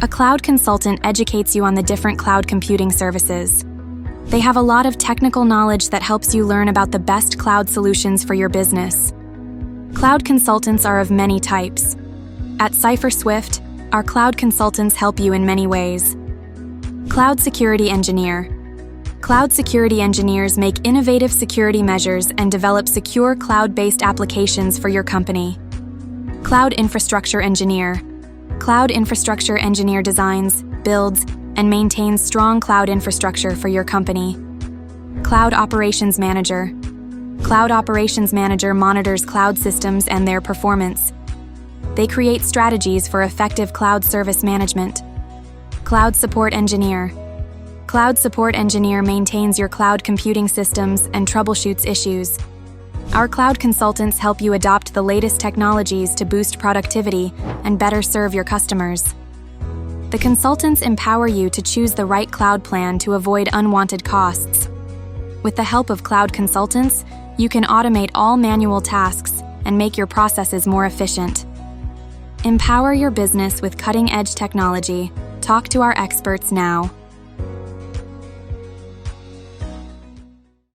A cloud consultant educates you on the different cloud computing services. They have a lot of technical knowledge that helps you learn about the best cloud solutions for your business. Cloud consultants are of many types. At Cypher Swift, our cloud consultants help you in many ways. Cloud Security Engineer. Cloud security engineers make innovative security measures and develop secure cloud-based applications for your company. Cloud Infrastructure Engineer. Cloud Infrastructure Engineer designs, builds, and maintains strong cloud infrastructure for your company. Cloud Operations Manager. Cloud Operations Manager monitors cloud systems and their performance. They create strategies for effective cloud service management. Cloud Support Engineer. Cloud Support Engineer maintains your cloud computing systems and troubleshoots issues. Our cloud consultants help you adopt the latest technologies to boost productivity and better serve your customers. The consultants empower you to choose the right cloud plan to avoid unwanted costs. With the help of cloud consultants, you can automate all manual tasks and make your processes more efficient. Empower your business with cutting-edge technology. Talk to our experts now.